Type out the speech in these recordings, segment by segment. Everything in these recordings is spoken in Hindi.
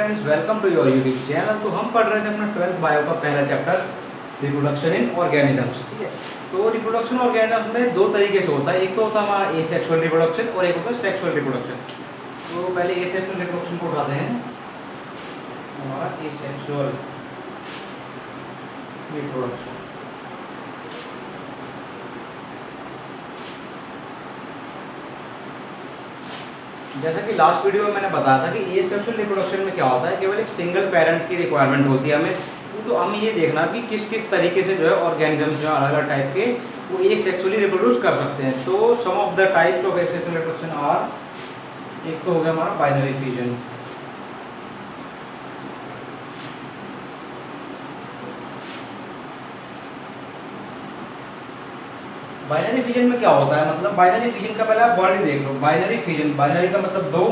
Friends, welcome to your YouTube channel. तो हम पढ़ रहे थे अपना 12th बायो का पहला चैप्टर रिप्रोडक्शन इन ऑर्गेनिजम्स। ठीक है, तो रिप्रोडक्शन ऑर्गेनिज्म में दो तरीके से होता है। एक तो होता है हमारा एसेक्सुअल रिप्रोडक्शन और एक होता है सेक्सुअल रिप्रोडक्शन। तो पहले एसेक्सुअल रिप्रोडक्शन को उठाते हैं। हमारा एसेक्सुअल रिप्रोडक्शन, जैसा कि लास्ट वीडियो में मैंने बताया था कि एसेक्सुअल रिप्रोडक्शन में क्या होता है, केवल एक सिंगल पेरेंट की रिक्वायरमेंट होती है हमें। तो हमें ये देखना कि किस किस तरीके से जो है ऑर्गेनिजम्स जो अलग अलग टाइप के वो एसेक्सुअली रिप्रोड्यूस कर सकते हैं। तो some of the types of asexual reproduction are, एक तो हो गया हमारा बाइनरी फ्यूजन। बाइनरी फिजन में क्या होता है, मतलब बाइनरी फिजन का पहले आप वर्ड देख लो। बाइनरी फिजन, बाइनरी का मतलब दो,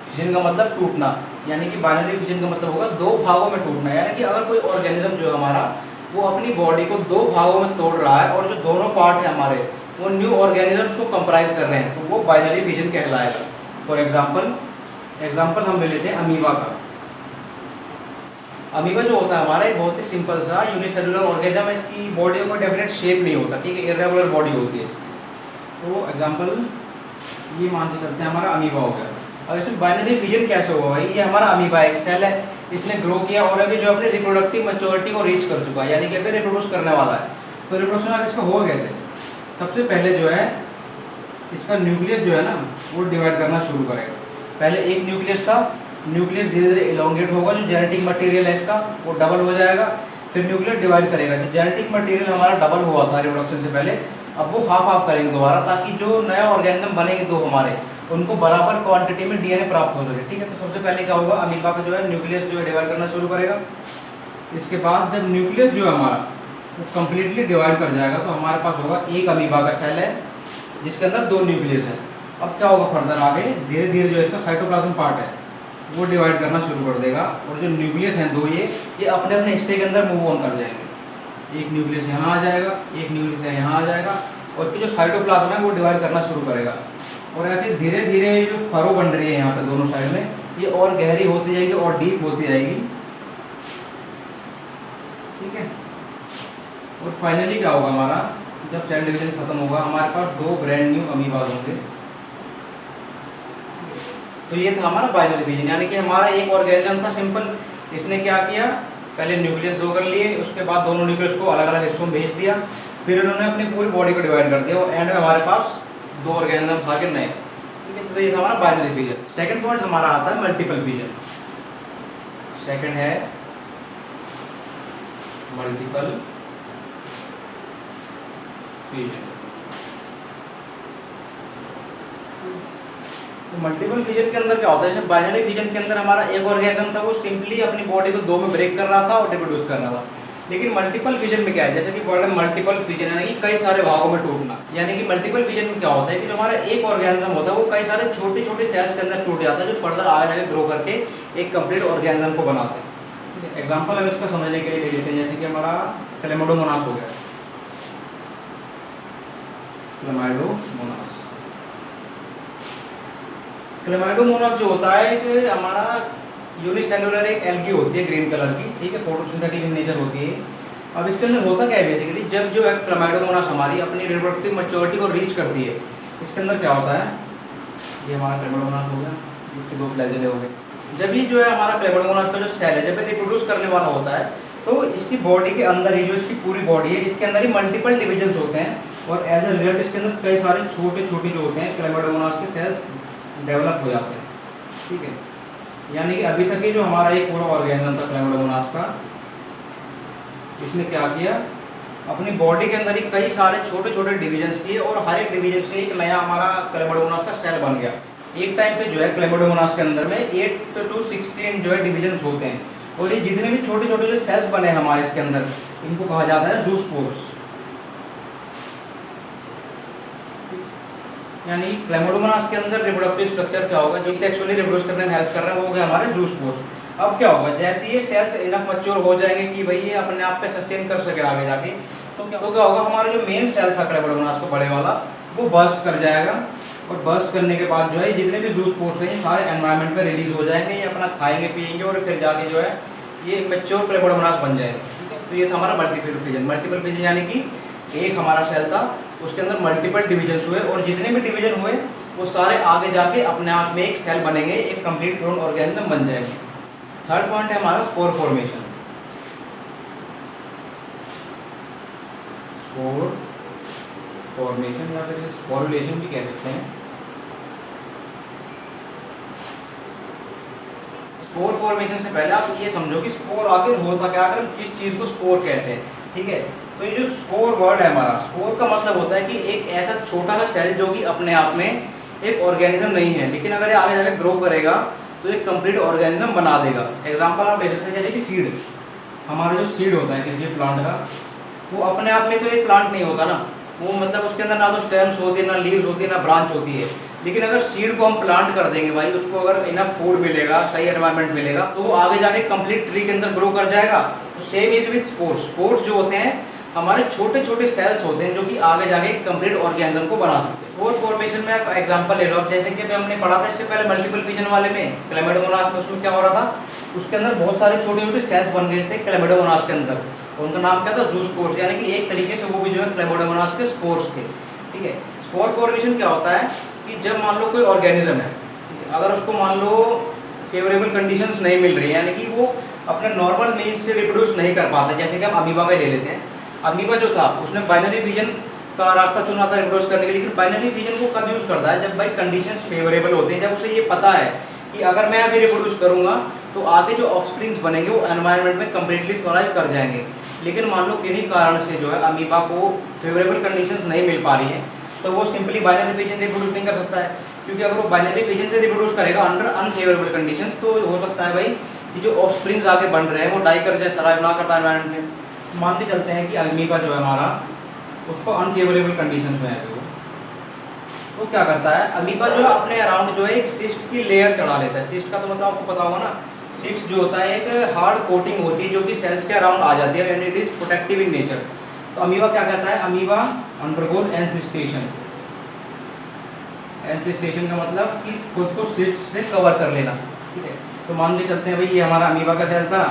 फिजन का मतलब टूटना, यानी कि बाइनरी फिजन का मतलब होगा दो भागों में टूटना। यानी कि अगर कोई ऑर्गेनिज्म जो है हमारा वो अपनी बॉडी को दो भागों में तोड़ रहा है और जो दोनों पार्ट है हमारे वो न्यू ऑर्गेनिजम्स को कंप्राइज कर रहे हैं, तो वो बाइनरी फिजन कहलाएगा। फॉर एग्जाम्पल हम ले लेते हैं अमीबा का। अमीबा जो होता है हमारा एक बहुत ही सिंपल सा यूनिसेलुलर ऑर्गेनिज्म है। इसकी बॉडी का डेफिनेट शेप नहीं होता, ठीक है, इर्रेगुलर बॉडी होती है। तो एग्जांपल ये मान के चलते हैं हमारा अमीबा हो गया। अब इसमें बाइनरी फिजन कैसे होगा भाई, ये हमारा अमीबा एक सेल है, इसने ग्रो किया और अभी जो अपनी रिप्रोडक्टिव मैच्योरिटी को रीच कर चुका है, यानी कि अभी रिप्रोड्यूस करने वाला है। तो रिप्रोडक्शन आगे इसका होगा कैसे, सबसे पहले जो है इसका न्यूक्लियस जो है ना वो डिवाइड करना शुरू करेगा। पहले एक न्यूक्लियस था, न्यूक्लियस धीरे धीरे इलोंगेट होगा, जो जेनेटिक मटेरियल है इसका वो डबल हो जाएगा। फिर न्यूक्लियस डिवाइड करेगा, जो जेनेटिक मटेरियल हमारा डबल हुआ था रिप्रोडक्शन से पहले, अब वो हाफ हाफ करेंगे दोबारा, ताकि जो नया ऑर्गेनिज्म बनेंगे दो हमारे उनको बराबर क्वांटिटी में डीएनए प्राप्त हो सके। ठीक है, तो सबसे पहले क्या होगा, अमीबा का जो है न्यूक्लियस जो है डिवाइड करना शुरू करेगा। इसके बाद जब न्यूक्लियस जो है हमारा वो कम्प्लीटली डिवाइड कर जाएगा तो हमारे पास होगा एक अमीबा का सेल है जिसके अंदर दो न्यूक्लियस है। अब क्या होगा फर्दर आगे धीरे धीरे जो इसका साइटोप्लाज्म पार्ट है वो डिवाइड करना शुरू कर देगा, और जो न्यूक्लियस हैं दो ये अपने अपने हिस्से के अंदर मूव ऑन कर जाएंगे। एक न्यूक्लियस यहाँ आ जाएगा, एक न्यूक्लियस यहाँ आ जाएगा, और फिर जो साइटोप्लाज्म है वो डिवाइड करना शुरू करेगा। और ऐसे धीरे धीरे जो फरो बन रही है यहाँ पे दोनों साइड में, ये और गहरी होती जाएगी और डीप होती जाएगी। ठीक है, और फाइनली क्या होगा हमारा, जब सेल डिवीजन खत्म होगा हमारे पास दो ब्रांड न्यू अमीबाज होंगे। तो ये था हमारा बाइनरी फिजन, यानी कि हमारा एक ऑर्गेनिज्म था सिंपल, इसने क्या किया, पहले न्यूक्लियस दो कर लिए, उसके बाद दोनों न्यूक्लियस को अलग अलग हिस्सों में भेज दिया, फिर उन्होंने अपनी पूरी बॉडी को डिवाइड कर दिया और एंड में हमारे पास दो ऑर्गेनिज्म था कि नए। ठीक है, तो ये था हमारा बाइनरी फिजन। सेकंड पॉइंट हमारा आता है मल्टीपल फिजन। सेकंड है मल्टीपल फिजन। तो मल्टीपल फिजन के अंदर क्या होता है, जैसे बाइनरी फिजन के अंदर हमारा एक ऑर्गेनिज्म था वो सिंपली अपनी बॉडी को दो में ब्रेक कर रहा था और रिप्रोड्यूस कर रहा था। लेकिन मल्टीपल फिजन में क्या है, जैसे कि वर्ड में मल्टीपल फिजन यानी कि कई सारे भागों में टूटना। यानी कि मल्टीपल फिजन में क्या होता है कि जो हमारा एक ऑर्गेनिज्म होता है वो कई सारे छोटे छोटे सेल्स के अंदर टूट जाता है, जो फर्दर आगे जाके ग्रो करके एक कंप्लीट ऑर्गेनिज्म को बनाते हैं। एग्जाम्पल हम इसका समझने के लिए ले लेते हैं, जैसे कि हमारा क्लेमाइडोमोनास हो गया। क्लेमाइडोमोनास जो होता है कि हमारा यूनिसेलुलर एक एल्गी होती है ग्रीन कलर की, ठीक है, फोटोसिंथेटिक इन नेचर होती है। अब इसके अंदर होता क्या है बेसिकली, जब जो है क्लेमाइडोमोनास हमारी अपनी रिप्रोडक्टिव मैच्योरिटी को रीच करती है, इसके अंदर क्या होता है, ये हमारा क्लेमाइडोमोनास हो गया, इसके दो फ्लैजेले हो गए। जब ये जो है हमारा क्लेमाइडोमोनास का जो सेल है जब ये रिप्रोड्यूस करने वाला होता है तो इसकी बॉडी के अंदर ही, जो इसकी पूरी बॉडी है इसके अंदर ही मल्टीपल डिविजन्स होते हैं, और एज अ रिजल्ट इसके अंदर कई सारे छोटे छोटे जो होते हैं क्लेमाइडोमोनास के सेल्स डेवलप हो जाते हैं। ठीक है, यानी कि अभी तक ही जो हमारा एक पूरा ऑर्गेनिज्म था क्लेमाइडोमोनास का, इसने क्या किया, अपनी बॉडी के अंदर ही कई सारे छोटे छोटे डिविजन्स किए और हर एक डिवीजन से एक नया हमारा क्लेमाइडोमोनास का सेल बन गया। एक टाइम पे जो है क्लेमाइडोमोनास के अंदर में 8 to 16 जो है डिविजन्स होते हैं, और ये जितने भी छोटे छोटे जो सेल्स बने हमारे इसके अंदर इनको कहा जाता है जूस्पोर्स। यानी क्लेमाइडोमोनास के अंदर रिप्रोडक्टिव स्ट्रक्चर क्या होगा, जो सेक्सुअली रिप्रोड्यूस करने में हेल्प कर रहा है वो हो गया हमारे जूस्पोर्स। अब क्या होगा, जैसे ये सेल्स इनफ मैच्योर हो जाएंगे कि भाई ये अपने आप पे सस्टेन कर सके आगे जाके, तो क्या होगा, हमारा जो मेन सेल था क्लेमाइडोमोनास का बड़े वाला, वो बर्स्ट कर जाएगा। और बर्स्ट करने के बाद जो है जितने भी जूस पोर्स हैं सारे एनवायरनमेंट में रिलीज हो जाएंगे, ये अपना खाएंगे पिएंगे और फिर जाके जो है ये मैच्योर क्लेमाइडोमोनास बन जाएगा। ठीक है, तो ये था हमारा मल्टीपल फिजन। मल्टीपल फिजन यानी कि एक हमारा सेल था, उसके अंदर मल्टीपल डिवीजन हुए और जितने भी डिवीजन हुए वो सारे आगे जाके अपने आप में एक सेल बनेंगे, एक कंप्लीट ग्रोन ऑर्गेनिज्म बन जाएंगे। थर्ड पॉइंट है हमारा स्पोर फॉर्मेशन। स्पोर फॉर्मेशन या फिर स्पोरुलेशन भी कह सकते हैं। स्पोर फॉर्मेशन से पहले आप ये समझो कि स्पोर आखिर होता क्या, अगर हम किस चीज़ को स्पोर कहते हैं। ठीक है, तो ये जो स्पोर वर्ड है हमारा, स्पोर का मतलब होता है कि एक ऐसा छोटा सा सेल जो कि अपने आप में एक ऑर्गेनिज्म नहीं है, लेकिन अगर ये आगे जाकर ग्रो करेगा तो एक कंप्लीट ऑर्गेनिज्म बना देगा। एग्जांपल आप ले सकते हैं जैसे कि सीड, हमारा जो सीड होता है किसी प्लांट का, वो अपने आप में तो एक प्लांट नहीं होता ना, वो मतलब उसके अंदर ना तो स्टेम्स होती है, ना लीव्स होती है, ना ब्रांच होती है। लेकिन अगर सीड को हम प्लांट कर देंगे भाई, उसको अगर इनफ फूड मिलेगा, सही एनवायरनमेंट मिलेगा, तो वो आगे जाके कंप्लीट ट्री के अंदर ग्रो कर जाएगा। तो same is with spores. Spores जो होते हैं हमारे छोटे छोटे सेल्स होते हैं जो कि आगे जाके कंप्लीट ऑर्गेनिज्म को बना सकते हैं। स्पोर फॉर्मेशन में एक एग्जांपल ले लो, जैसे कि अभी हमने पढ़ा था इससे पहले मल्टीपल फिजन वाले में, क्लेमाइडोमोनास में, उसमें क्या हो रहा था, उसके अंदर बहुत सारे छोटे छोटे सेल्स बन गए थे क्लेमाइडोमोनास के अंदर। उनका नाम क्या था, जूस्पोर्स, यानी कि एक तरीके से वो भी जो है क्लेमाइडोमोनास के स्पोर्स थे। ठीक है, स्पोर फॉर्मेशन क्या होता है कि जब मान लो कोई ऑर्गेनिज्म है, अगर उसको मान लो फेवरेबल कंडीशंस नहीं मिल रही, यानी कि वो अपने नॉर्मल मीन्स से रिप्रोड्यूस नहीं कर पाता, जैसे कि हम अमीबा का ले लेते हैं। अमीबा जो था उसने बाइनरी फिजन का रास्ता चुना था रिप्रोड्यूस करने के लिए, लेकिन बाइनरी फिजन को कब यूज़ करता है, जब भाई कंडीशंस फेवरेबल होते हैं, जब उसे ये पता है कि अगर मैं अभी रिप्रोड्यूस करूंगा तो आगे जो ऑफस्प्रिंग्स बनेंगे वो एनवायरनमेंट में कंप्लीटली सर्वाइव कर जाएंगे। लेकिन मान लो किन्हीं कारण से जो है अमीबा को फेवरेबल कंडीशंस नहीं मिल पा रही है, तो वो सिंपली बाइनरी फिजन रिप्रोड्यूस नहीं कर सकता है, क्योंकि अगर वो बाइनरी फिजन से रिप्रोड्यूस करेगा अंडर अनफेवरेबल कंडीशंस, तो हो सकता है भाई कि जो ऑफस्प्रिंग्स आगे बन रहे हैं वो डाई कर जाए, सर्वाइव ना कर पाए एनवायरनमेंट में। मान के चलते हैं कि अमीबा जो है हमारा, उसको अनफेवरेबल कंडीशंस में है, वो क्या करता है, अमीबा जो है अपने अराउंड जो है एक सिस्ट की लेयर चढ़ा लेता है। सिस्ट का तो मतलब आपको पता होगा ना, सिस्ट जो होता है एक हार्ड कोटिंग होती है जो कि सेल्स के अराउंड आ जाती है, and it is protective in nature. तो अमीबा क्या कहता है, अमीबा अंडरगोज एनसिस्टेशन। एनसिस्टेशन का मतलब कि खुद को सिस्ट से कवर कर लेना। ठीक है, तो मान के चलते हैं भाई ये हमारा अमीबा का सेल था,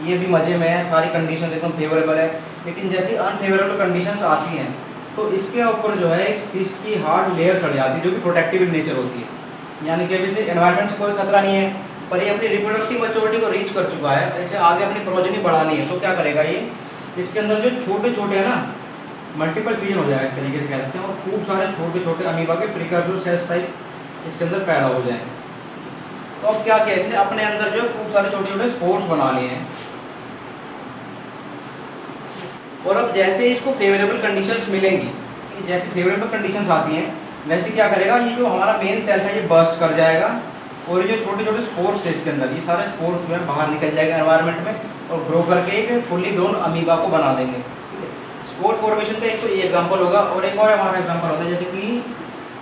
ये भी मजे में है, सारी कंडीशन एकदम फेवरेबल है, लेकिन जैसी अनफेवरेबल कंडीशंस आती हैं तो इसके ऊपर जो है एक सिस्ट की हार्ड लेयर चढ़ जाती है जो कि प्रोटेक्टिव इन नेचर होती है। यानी कि अभी से एनवायरनमेंट से कोई खतरा नहीं है, पर ये अपनी रिप्रोडक्टिव मैच्योरिटी को रीच कर चुका है, ऐसे आगे अपनी प्रोजेनी बढ़ानी है, तो क्या करेगा ये, इसके अंदर जो छोटे छोटे है ना, मल्टीपल फिजन हो जाएगा एक तरीके से कह सकते हैं, और खूब सारे छोटे छोटे अमीबा के प्रिकर्सर सेल्स टाइप इसके अंदर पैदा हो जाएंगे। तो अब क्या किया इसने, अपने अंदर जो खूब सारे छोटे छोटे स्पोर्स बना लिए हैं, और अब जैसे इसको फेवरेबल कंडीशंस मिलेंगी, जैसे फेवरेबल कंडीशंस आती हैं, वैसे क्या करेगा, ये जो हमारा मेन सेल है ये बर्स्ट कर जाएगा, और ये जो छोटे छोटे स्पोर्स है इसके अंदर, ये सारे स्पोर्स जो है बाहर निकल जाएंगे एनवायरनमेंट में और ग्रो करके एक फुल्ली ग्रोन अमीबा को बना देंगे। ठीक है, स्पोर फॉर्मेशन का एक तो ये एग्जाम्पल होगा, और एक और हमारा एग्जाम्पल होता है जैसे कि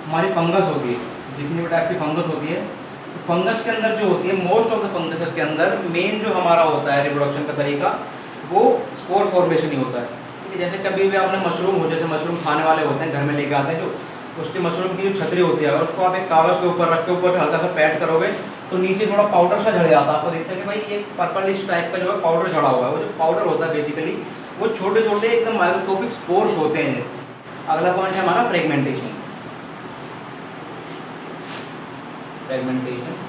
हमारी फंगस होती है, जितनी भी टाइप की फंगस होती है, तो फंगस के अंदर जो होती है, मोस्ट ऑफ द फंगस के अंदर मेन जो हमारा होता है रिप्रोडक्शन का तरीका, वो स्पोर फॉर्मेशन ही होता है। ठीक है, जैसे कभी भी आपने मशरूम हो, जैसे मशरूम खाने वाले होते हैं घर में लेके आते हैं, जो उसके मशरूम की जो छतरी होती है, अगर उसको आप एक कागज़ के ऊपर रख के ऊपर से हल्का सा पैड करोगे तो नीचे थोड़ा पाउडर सा झड़ जाता है, आपको देखते हैं कि भाई एक पर्पलिश टाइप का जो है पाउडर झड़ा हुआ है। वो जो पाउडर होता है बेसिकली वो छोटे छोटे एकदम माइक्रोस्कोपिक स्पोर्स होते हैं। अगला पॉइंट है हमारा फ्रेगमेंटेशन। फ्रेगमेंटेशन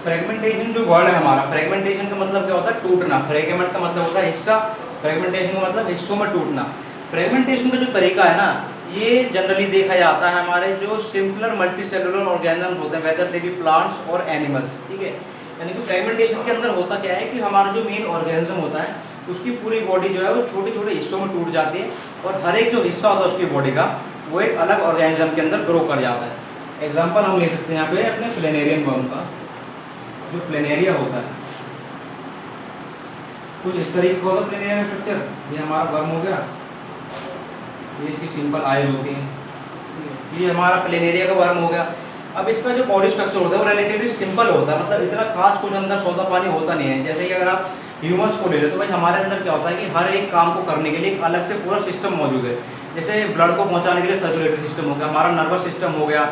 फ्रेगमेंटेशन जो वर्ड है हमारा, फ्रेगमेंटेशन का मतलब क्या होता है, टूटना। फ्रेगमेंट का मतलब होता है हिस्सा, फ्रेगमेंटेशन का मतलब हिस्सों में टूटना। फ्रेगमेंटेशन का जो तरीका है ना, ये जनरली देखा जाता है हमारे जो सिंपलर मल्टीसेलुलर ऑर्गेनिजम्स होते हैं, वेदर दे बी प्लांट्स और एनिमल्स। ठीक है, यानी कि फ्रेगमेंटेशन के अंदर होता क्या है कि हमारा जो मेन ऑर्गेनिज्म होता है उसकी पूरी बॉडी जो है वो छोटे छोटे हिस्सों में टूट जाती है, और हर एक जो हिस्सा होता है उसकी बॉडी का वो एक अलग ऑर्गेनिज्म के अंदर ग्रो कर जाता है। एग्जाम्पल हम ले सकते हैं यहाँ पे अपने प्लेनेरियन वर्म का। जो प्लेनेरिया होता है कुछ इस तरीके का होता है प्लेनेरिया का स्ट्रक्चर। ये हमारा वर्म हो गया, ये इसकी सिंपल आईज होती है, ये हमारा प्लेनेरिया का वर्म हो गया। अब इसका जो बॉडी स्ट्रक्चर होता है वो रिलेटिवली सिंपल होता है, मतलब इतना खास कुछ अंदर सौदा पानी होता नहीं है। जैसे कि अगर आप ह्यूमंस को ले लो तो भाई हमारे अंदर क्या होता है कि हर एक काम को करने के लिए एक अलग से पूरा सिस्टम मौजूद है। जैसे ब्लड को पहुंचाने के लिए सर्कुलेटरी सिस्टम हो गया, हमारा नर्वस सिस्टम हो गया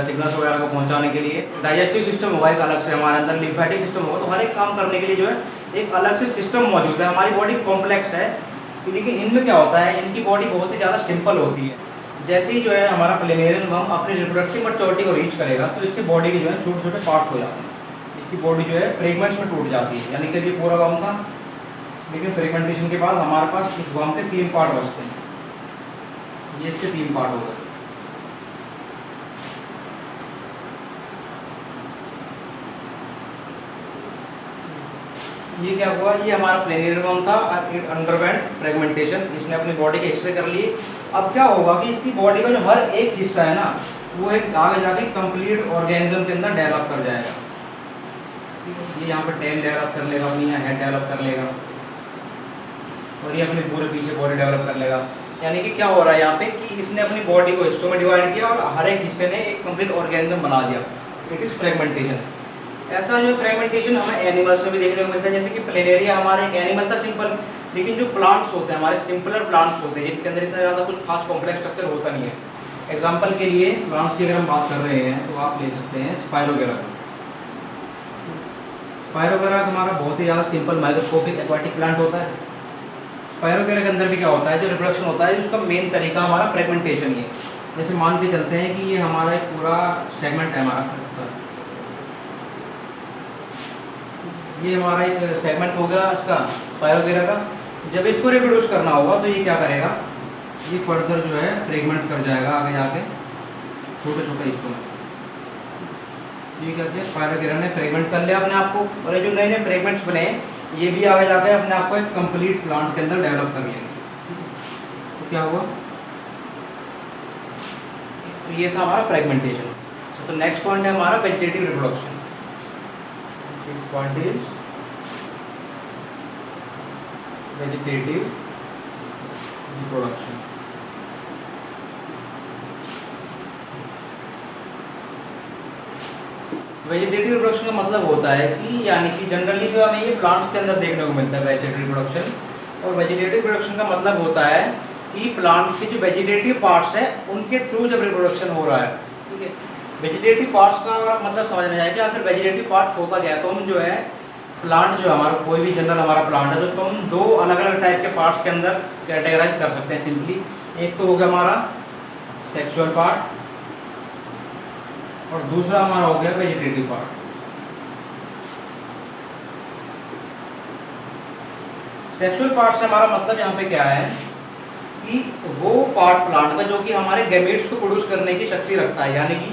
सिग्नल्स वगैरह को पहुंचाने के लिए, डाइजेस्टिव सिस्टम होगा एक अलग से हमारे अंदर, लिम्फेटिक सिस्टम होगा। तो हर एक काम करने के लिए जो है एक अलग से सिस्टम मौजूद है। हमारी बॉडी कॉम्प्लेक्स है, लेकिन इनमें क्या होता है, इनकी बॉडी बहुत ही ज़्यादा सिंपल होती है। जैसे ही जो है हमारा प्लेनेरियन वर्म अपनी रिप्रोडक्टिव मैच्योरिटी को रीच करेगा तो इसकी बॉडी के जो है छोटे छोटे पार्ट्स हो जाते हैं। इसकी बॉडी जो है फ्रेगमेंट्स में टूट जाती है, यानी कि ये पूरा वर्म था, लेकिन फ्रेगमेंटेशन के बाद हमारे पास इस वर्म के 3 पार्ट बचते हैं। ये इसके 3 पार्ट हो गए। ये क्या हुआ, ये हमारा प्लेनेरियन वर्म था, इट अंडरवेंट फ्रेगमेंटेशन, इसने अपनी बॉडी के हिस्से कर लिए। अब क्या होगा कि इसकी बॉडी का जो हर एक हिस्सा है ना, वो एक आगे जाके कंप्लीट ऑर्गेनिज्म के अंदर डेवलप कर जाएगा। ये यहाँ पे टेल डेवलप कर लेगा, अपनी यहाँ हेड डेवलप कर लेगा, और ये अपने पूरे पीछे बॉडी डेवलप कर लेगा। यानी कि क्या हो रहा है यहाँ पे कि इसने अपनी बॉडी को हिस्सों में डिवाइड किया और हर एक हिस्से ने एक कंप्लीट ऑर्गेनिज्म बना दिया। It is fragmentation. ऐसा जो फ्रेगमेंटेशन हमें एनिमल्स में भी देखने को मिलता है। जैसे कि प्लेनेरिया हमारा एक एनिमल था सिंपल, लेकिन जो प्लांट्स होते हैं हमारे सिंपलर प्लांट्स होते हैं जिनके अंदर इतना ज़्यादा कुछ खास कॉम्प्लेक्स स्ट्रक्चर होता नहीं है। एग्जांपल के लिए प्लांट्स की अगर हम बात कर रहे हैं तो आप ले सकते हैं स्पाइरोगेरा। स्पाइरोगेरा हमारा बहुत ही ज़्यादा सिंपल माइक्रोस्कोपिक एक्वाटिक प्लांट होता है। स्पाइरोगेरा के अंदर भी क्या होता है, जो रिप्रोडक्शन होता है उसका मेन तरीका हमारा फ्रेगमेंटेशन ही है। जैसे मान के चलते हैं कि ये हमारा एक पूरा सेगमेंट है हमारा, ये हमारा एक सेगमेंट हो गया इसका स्पाइरोगेरा का। जब इसको रिप्रोड्यूस करना होगा तो ये क्या करेगा, ये फर्दर जो है फ्रेगमेंट कर जाएगा आगे जाके छोटे छोटे हिस्सों में। ये क्या किया, स्पाइरोगेरा ने फ्रेगमेंट कर लिया अपने आप को, और ये जो नए नए फ्रेगमेंट्स बने ये भी आगे जाके अपने आप को एक कंप्लीट प्लांट के अंदर डेवलप कर लेंगे। तो क्या हुआ, तो ये था हमारा फ्रेगमेंटेशन। तो नेक्स्ट पॉइंट है हमारा vegetative reproduction. Point is vegetative reproduction। Vegetative reproduction का मतलब होता है कि यानी कि जनरली जो हमें ये प्लांट्स के अंदर देखने को मिलता है वेजिटेटिव रिप्रोडक्शन। और वेजिटेटिव रिप्रोडक्शन का मतलब होता है कि प्लांट्स के जो वेजिटेटिव पार्ट्स है उनके थ्रू जब रिप्रोडक्शन हो रहा है, ठीक है। वेजिटेटिव पार्ट्स का मतलब समझना चाहिए कि आखिर वेजिटेटिव पार्ट्स होता क्या है। तो हम जो है प्लांट जो हमारा कोई भी जनरल हमारा प्लांट है तो उसको हम 2 अलग अलग टाइप के पार्ट्स के अंदर कैटेगराइज कर सकते हैं सिंपली। एक तो हो गया हमारा सेक्सुअल पार्ट और दूसरा हमारा हो गया वेजिटेटिव पार्ट। सेक्सुअल पार्ट से हमारा मतलब यहाँ पे क्या है कि वो पार्ट प्लांट का जो कि हमारे गैमेट्स को प्रोड्यूस करने की शक्ति रखता है। यानी कि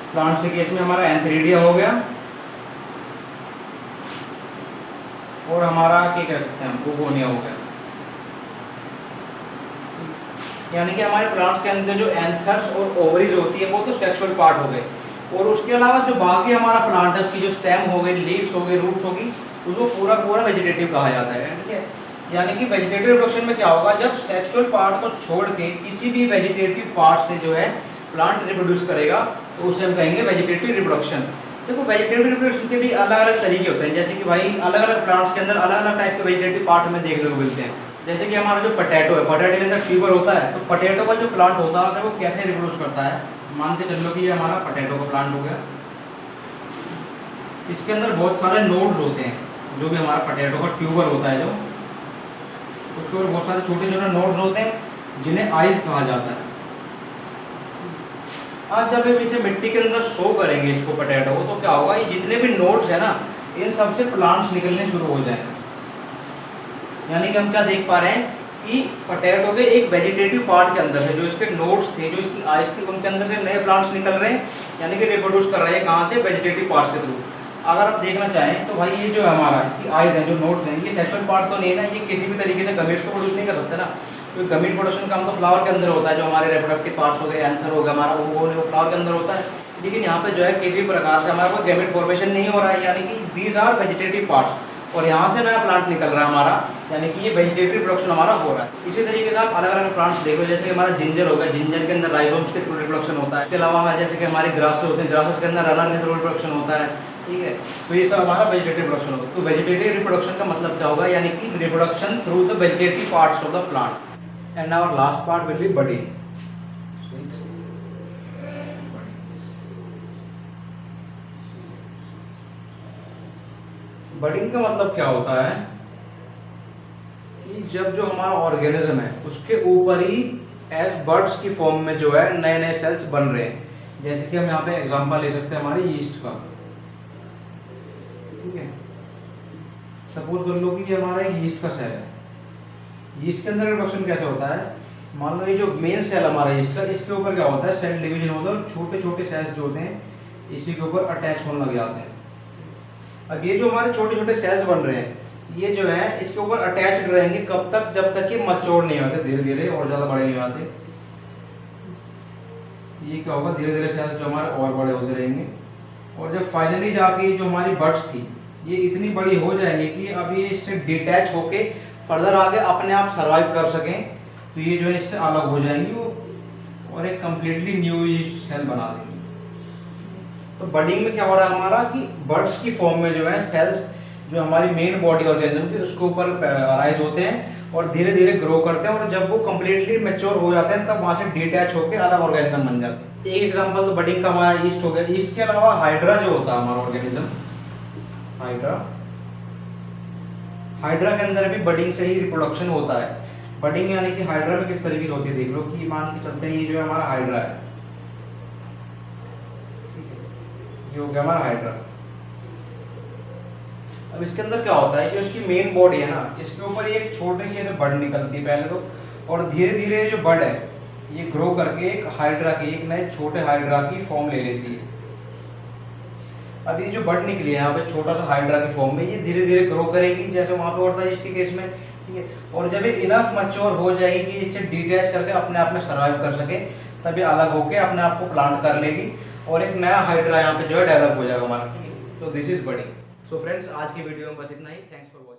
प्लांट के केस में हमारा एंथेरिडिया हो गया और हमारा क्या कह सकते हैं हम ओगोनिया हो गया। यानी कि हमारे प्लांट्स के अंदर जो एंथर्स और ओवरीज होती है वो तो सेक्सुअल पार्ट हो गए, और उसके अलावा जो बाकी हमारा प्लांट है उसकी जो स्टेम हो गई, लीव्स हो गई, रूट्स होगी, उसको पूरा पूरा वेजिटेटिव कहा जाता है, ठीक है। यानी कि वेजिटेटिव रिप्रोडक्शन में क्या होगा, जब सेक्सुअल पार्ट को छोड़ के किसी भी वेजिटेटिव पार्ट से जो है प्लांट रिप्रोड्यूस करेगा तो उसे हम कहेंगे वेजिटेटिव रिप्रोडक्शन। देखो वेजिटेटिव रिप्रोडक्शन के भी अलग अलग तरीके होते हैं। जैसे कि भाई अलग अलग प्लांट्स के अंदर अलग अलग टाइप के वेजिटेटिव पार्ट हमें देखने को मिलते हैं। जैसे कि हमारा जो पोटैटो है, पोटैटो के अंदर ट्यूबर होता है, तो पोटैटो का जो प्लांट होता है वो कैसे रिप्रोड्यूस करता है, मान के चलो कि ये हमारा पोटैटो का प्लांट हो गया। इसके अंदर बहुत सारे नोड्स होते हैं, जो भी हमारा पोटैटो का ट्यूबर होता है जो, उसके ऊपर बहुत सारे छोटे छोटे नोड्स होते हैं जिन्हें आइज कहा जाता है। आज जब हम इसे मिट्टी के अंदर शो करेंगे इसको पोटैटो को, तो क्या होगा, ये जितने भी नोड्स है ना इन सबसे प्लांट्स निकलने शुरू हो जाएंगे। यानी कि हम क्या देख पा रहे हैं कि पोटैटो के एक वेजिटेटिव पार्ट के अंदर से जो इसके नोड्स थे, जो इसकी आइज थी, उनके अंदर से नए प्लांट्स निकल रहे हैं, यानी कि रिप्रोड्यूस कर रहे हैं कहाँ से, वेजिटेटिव पार्ट्स के थ्रू। अगर आप देखना चाहें तो भाई ये जो हमारा इसकी आइज है, जो नोड्स हैं, ये सेक्सुअल पार्ट तो नहीं है ना, ये किसी भी तरीके से गमीट्स को प्रोड्यूस नहीं कर सकते ना, क्योंकि गमीट प्रोडक्शन काम तो फ्लावर के अंदर होता है, जो हमारे रिप्रोडक्टिव पार्ट्स हो गए, एंथर हो गया हमारा, वो फ्लावर के अंदर होता है। लेकिन यहाँ पे जो है किसी भी प्रकार से हमारे पास गैमेट फॉर्मेशन नहीं हो रहा है, यानी कि दीज आर वेजिटेटिव पार्ट्स। और यहाँ से नया प्लांट निकल रहा है हमारा, यानी कि ये वेजिटेटिव रिप्रोडक्शन हमारा हो रहा है। इसी तरीके से आप अलग अलग प्लांट्स देखो, जैसे कि हमारा जिंजर हो गया, जिंजर के अंदर राइजोम्स के थ्रू रिप्रोडक्शन होता है। इसके अलावा जैसे कि हमारे ग्रासेस होते हैं, ग्रासेस के अंदर रनर के थ्रू रिप्रोडक्शन होता है, ठीक है। तो ये सब हमारा वेजिटेटिव रिप्रोडक्शन होगा। तो वेजिटेटिव रिप्रोडक्शन का मतलब क्या होगा, यानी कि reproduction through the vegetative parts of the plant. And our last part will be budding. Budding का मतलब क्या होता है कि जब जो हमारा ऑर्गेनिज्म है उसके ऊपर ही एज बर्ड्स की फॉर्म में जो है नए नए सेल्स बन रहे हैं। जैसे कि हम यहाँ पे एग्जांपल ले सकते हैं हमारी यीस्ट का, ठीक है। सपोज कर लो कि ये हमारा यीस्ट का सेल है। यीस्ट के अंदर रिप्रोडक्शन कैसे होता है, मान लो ये जो मेन सेल हमारा यीस्ट का, इसके ऊपर क्या होता है, सेल डिवीजन होता है और छोटे छोटे सेल्स जो होते हैं इसी के ऊपर अटैच होने लग जाते हैं। अब ये जो हमारे छोटे छोटे सेल्स बन रहे हैं, ये जो है इसके ऊपर अटैच्ड रहेंगे कब तक, जब तक ये मैच्योर नहीं होते, धीरे धीरे और ज़्यादा बड़े नहीं होते। ये क्या होगा, धीरे धीरे सेल्स जो हमारे और बड़े होते रहेंगे, और जब फाइनली जाके जो हमारी बर्ड्स थी ये इतनी बड़ी हो जाएंगी कि अब ये इससे डिटैच होके फर्दर आगे अपने आप सर्वाइव कर सकें, तो ये जो है इससे अलग हो जाएंगी वो और एक कम्प्लीटली न्यू सेल बना देंगे। तो बडिंग में क्या हो रहा है हमारा कि बर्ड्स की फॉर्म में जो है सेल्स जो हमारी मेन बॉडी ऑर्गेनिज्म की उसके ऊपर अराइज होते हैं और धीरे धीरे ग्रो करते हैं, और जब वो कम्प्लीटली मैच्योर हो जाते हैं तब वहाँ से डिटैच होकर अलग ऑर्गेनिज्म बन जाते हैं। एक एग्जांपल तो बडिंग का हमारा ईस्ट हो गया। ईस्ट के अलावा हाइड्रा जो होता है हमारा ऑर्गेनिज्म, हाइड्रा के अंदर भी बडिंग से ही रिप्रोडक्शन होता है। बडिंग यानी कि हाइड्रा में किस तरीके से होती है देख लो, कि मान के चलते हैं ये जो है हमारा हाइड्रा है, ये हो गया हमारा हाइड्रा। अब इसके अंदर क्या होता है कि उसकी मेन बॉडी है ना, इसके ऊपर एक छोटी सी ऐसे बड निकलती है पहले तो, और धीरे धीरे जो बड है ये ग्रो करके एक हाइड्रा की, एक नए छोटे हाइड्रा की फॉर्म ले लेती है। अब ये जो बड निकली है यहाँ पे छोटा सा हाइड्रा की फॉर्म में, ये धीरे धीरे ग्रो करेगी जैसे वहाँ पे होता है इसके केस में, ठीक है। और जब ये इनफ मैच्योर हो जाएगी कि इससे डिटैच करके अपने आप में सर्वाइव कर सके, तब ये अलग होके अपने आप को प्लांट कर लेगी और एक नया हाइड्रा यहाँ पे जो है डेवलप हो जाएगा हमारा, ठीक है। तो this is budding. So friends, आज की वीडियो में बस इतना ही। Thanks for watching.